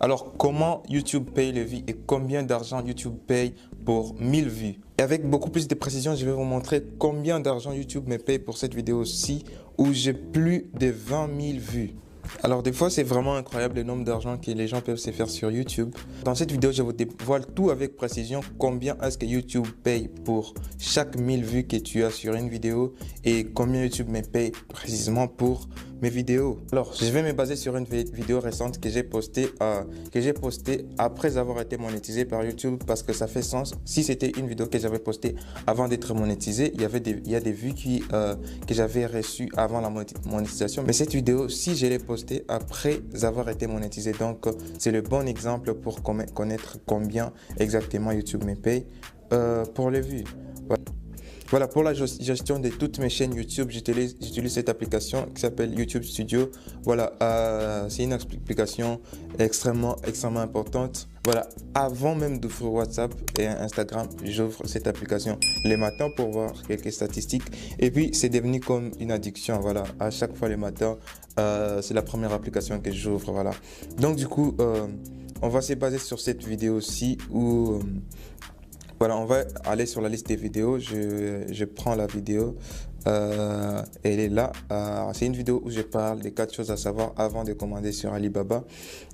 Alors, comment YouTube paye les vues et combien d'argent YouTube paye pour 1000 vues? Et avec beaucoup plus de précision, je vais vous montrer combien d'argent YouTube me paye pour cette vidéo-ci où j'ai plus de 20 000 vues. Alors des fois, c'est vraiment incroyable le nombre d'argent que les gens peuvent se faire sur YouTube. Dans cette vidéo, je vous dévoile tout avec précision combien est-ce que YouTube paye pour chaque 1000 vues que tu as sur une vidéo et combien YouTube me paye précisément pour mes vidéos. Alors, je vais me baser sur une vidéo récente que j'ai postée après avoir été monétisé par YouTube parce que ça fait sens. Si c'était une vidéo que j'avais postée avant d'être monétisé, il y a des vues que j'avais reçues avant la monétisation. Mais cette vidéo, si je l'ai postée après avoir été monétisé, donc c'est le bon exemple pour connaître combien exactement YouTube me paye pour les vues. Voilà, pour la gestion de toutes mes chaînes YouTube, j'utilise cette application qui s'appelle YouTube Studio. Voilà, c'est une application extrêmement importante. Voilà, avant même d'ouvrir WhatsApp et Instagram, j'ouvre cette application les matins pour voir quelques statistiques. Et puis, c'est devenu comme une addiction. Voilà, à chaque fois les matins, c'est la première application que j'ouvre. Voilà. Donc, du coup, on va se baser sur cette vidéo-ci où... Voilà, on va aller sur la liste des vidéos. Je prends la vidéo. Elle est là. C'est une vidéo où je parle des 4 choses à savoir avant de commander sur Alibaba.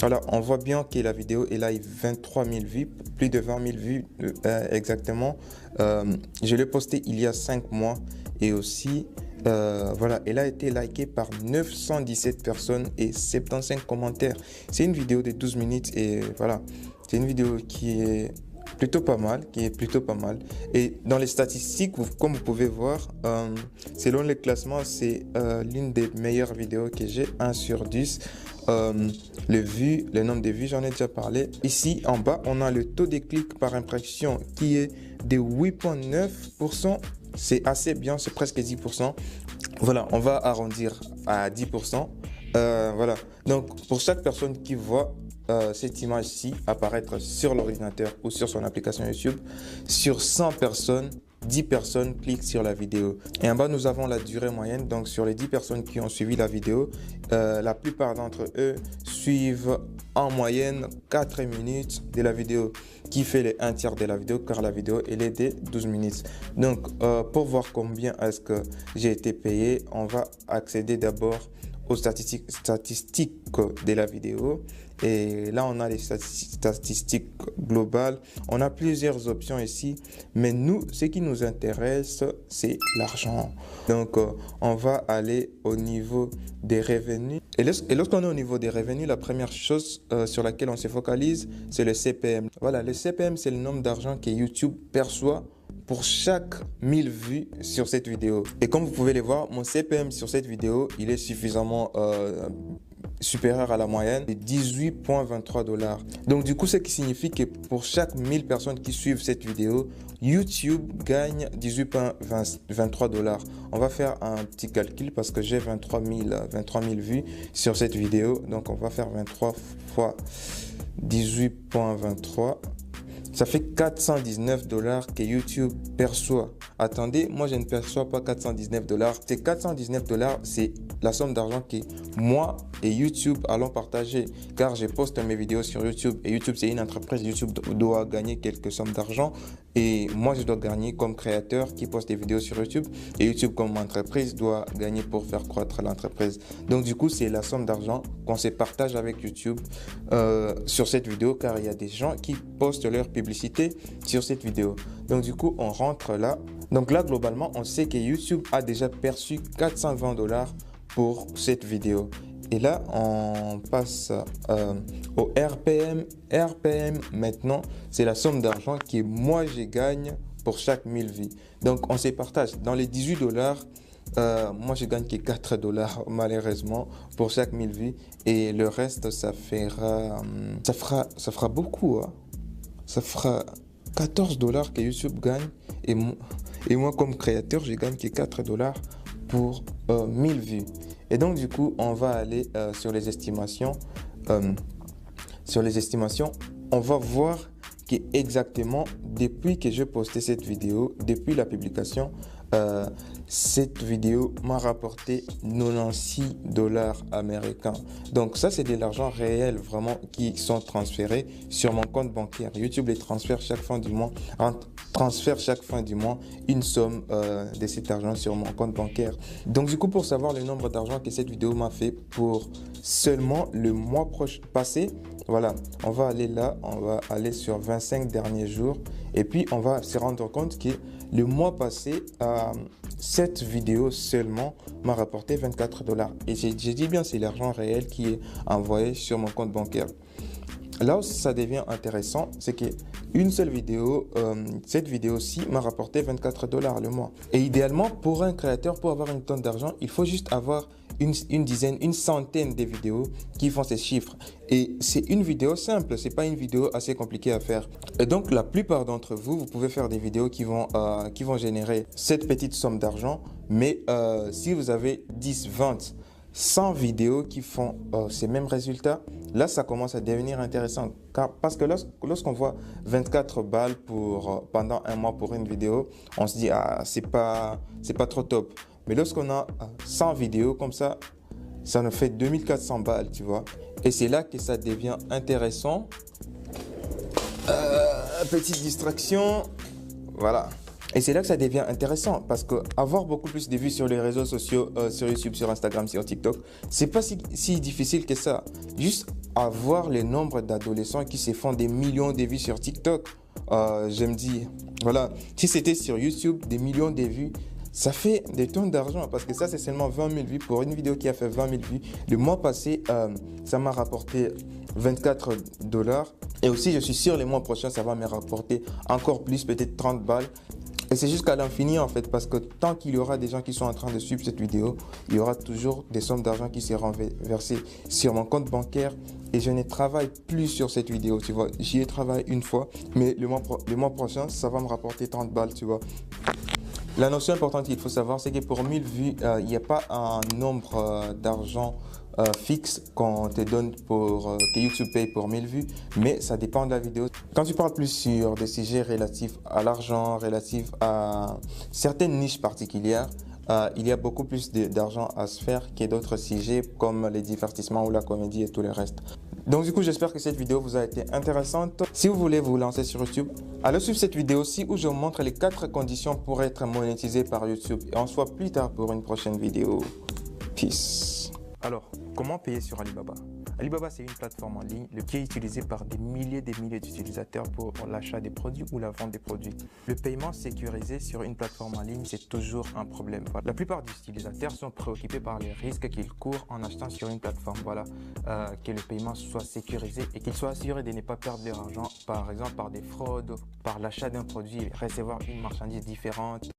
Alors, on voit bien que la vidéo est là, il y a 23 000 vues, plus de 20 000 vues exactement. Je l'ai postée il y a 5 mois et aussi... voilà, elle a été likée par 917 personnes et 75 commentaires. C'est une vidéo de 12 minutes et voilà, c'est une vidéo qui est plutôt pas mal, Et dans les statistiques, comme vous pouvez voir, selon les classements, c'est l'une des meilleures vidéos que j'ai, 1 sur 10. Le nombre de vues, j'en ai déjà parlé. Ici, en bas, on a le taux de clics par impression qui est de 8,9%. C'est assez bien, c'est presque 10%. Voilà, on va arrondir à 10%. Voilà, donc pour chaque personne qui voit cette image-ci apparaître sur l'ordinateur ou sur son application YouTube, sur 100 personnes, 10 personnes cliquent sur la vidéo. Et en bas, nous avons la durée moyenne. Donc, sur les 10 personnes qui ont suivi la vidéo, la plupart d'entre eux suivent en moyenne 4 minutes de la vidéo, qui fait les 1 tiers de la vidéo, car la vidéo, elle est de 12 minutes. Donc, pour voir combien est-ce que j'ai été payé, on va accéder d'abord aux statistiques de la vidéo. Et là, on a les statistiques globales. On a plusieurs options ici. Mais nous, ce qui nous intéresse, c'est l'argent. Donc, on va aller au niveau des revenus. Et lorsqu'on est au niveau des revenus, la première chose sur laquelle on se focalise, c'est le CPM. Voilà, le CPM, c'est le nombre d'argent que YouTube perçoit pour chaque 1000 vues sur cette vidéo. Et comme vous pouvez le voir, mon CPM sur cette vidéo, il est suffisamment supérieur à la moyenne de 18,23 $. Donc du coup, ce qui signifie que pour chaque 1000 personnes qui suivent cette vidéo, YouTube gagne 18,23 $. On va faire un petit calcul parce que j'ai 23 000 vues sur cette vidéo. Donc on va faire 23 fois 18,23. Ça fait 419 $ que YouTube perçoit. Attendez, moi je ne perçois pas 419 $. C'est 419 $, c'est la somme d'argent que moi et YouTube allons partager. Car je poste mes vidéos sur YouTube. Et YouTube, c'est une entreprise. YouTube doit gagner quelques sommes d'argent. Et moi, je dois gagner comme créateur qui poste des vidéos sur YouTube. Et YouTube, comme entreprise, doit gagner pour faire croître l'entreprise. Donc, du coup, c'est la somme d'argent qu'on se partage avec YouTube sur cette vidéo. Car il y a des gens qui postent leur publicité sur cette vidéo. Donc, du coup, on rentre là. Donc là, globalement, on sait que YouTube a déjà perçu 420 $ pour cette vidéo. Et là, on passe au RPM. RPM, maintenant, c'est la somme d'argent que moi, je gagne pour chaque 1000 vues. Donc, on se partage. Dans les 18 $, moi, je gagne que 4 $, malheureusement, pour chaque 1000 vues. Et le reste, ça fera beaucoup. Hein. Ça fera 14 $ que YouTube gagne. Et moi, comme créateur, je gagne que 4 $ pour 1000 vues. Et donc, du coup, on va aller sur les estimations. On va voir qu'exactement, depuis que j'ai posté cette vidéo, depuis la publication, cette vidéo m'a rapporté 96 dollars américains. Donc ça, c'est de l'argent réel vraiment qui sont transférés sur mon compte bancaire. YouTube les transfère chaque fin du mois, une somme de cet argent sur mon compte bancaire. Donc du coup, pour savoir le nombre d'argent que cette vidéo m'a fait pour seulement le mois passé, voilà, on va aller là, on va aller sur 25 derniers jours et puis on va se rendre compte que le mois passé, cette vidéo seulement m'a rapporté 24 dollars. Et j'ai dit bien, c'est l'argent réel qui est envoyé sur mon compte bancaire. Là où ça devient intéressant, c'est qu'une seule vidéo, cette vidéo-ci m'a rapporté 24 dollars le mois. Et idéalement, pour un créateur, pour avoir une tonne d'argent, il faut juste avoir une dizaine, une centaine de vidéos qui font ces chiffres. Et c'est une vidéo simple, c'est pas une vidéo assez compliquée à faire. Et donc, la plupart d'entre vous, vous pouvez faire des vidéos qui vont générer cette petite somme d'argent. Mais si vous avez 10, 20, 100 vidéos qui font ces mêmes résultats, là, ça commence à devenir intéressant. Parce que lorsqu'on voit 24 balles pendant un mois pour une vidéo, on se dit, ah, c'est pas trop top. Mais lorsqu'on a 100 vidéos comme ça, ça nous fait 2400 balles, tu vois. Et c'est là que ça devient intéressant. Petite distraction. Voilà. Et c'est là que ça devient intéressant parce que avoir beaucoup plus de vues sur les réseaux sociaux, sur YouTube, sur Instagram, sur TikTok, c'est pas si difficile que ça. Juste avoir le nombre d'adolescents qui se font des millions de vues sur TikTok. Je me dis, voilà, si c'était sur YouTube, des millions de vues, ça fait des tonnes d'argent parce que ça, c'est seulement 20 000 vues pour une vidéo qui a fait 20 000 vues. Le mois passé, ça m'a rapporté 24 dollars. Et aussi, je suis sûr, les mois prochains, ça va me rapporter encore plus, peut-être 30 balles. Et c'est jusqu'à l'infini en fait, parce que tant qu'il y aura des gens qui sont en train de suivre cette vidéo, il y aura toujours des sommes d'argent qui seront versées sur mon compte bancaire. Et je ne travaille plus sur cette vidéo, tu vois. J'y ai travaillé une fois, mais le mois prochain, ça va me rapporter 30 balles, tu vois. La notion importante qu'il faut savoir, c'est que pour 1000 vues, il n'y a pas un nombre d'argent fixe qu'on te donne que YouTube paye pour 1000 vues, mais ça dépend de la vidéo. Quand tu parles plus sur des sujets relatifs à l'argent, relatifs à certaines niches particulières, il y a beaucoup plus d'argent à se faire que d'autres sujets comme les divertissements ou la comédie et tout le reste. Donc du coup, j'espère que cette vidéo vous a été intéressante. Si vous voulez vous lancer sur YouTube, allez suivre cette vidéo-ci où je vous montre les 4 conditions pour être monétisé par YouTube. Et on se voit plus tard pour une prochaine vidéo. Peace. Alors, comment payer sur Alibaba? Alibaba, c'est une plateforme en ligne qui est utilisée par des milliers d'utilisateurs pour l'achat des produits ou la vente des produits. Le paiement sécurisé sur une plateforme en ligne, c'est toujours un problème. La plupart des utilisateurs sont préoccupés par les risques qu'ils courent en achetant sur une plateforme. Voilà, que le paiement soit sécurisé et qu'ils soient assurés de ne pas perdre leur argent, par exemple par des fraudes, par l'achat d'un produit et recevoir une marchandise différente.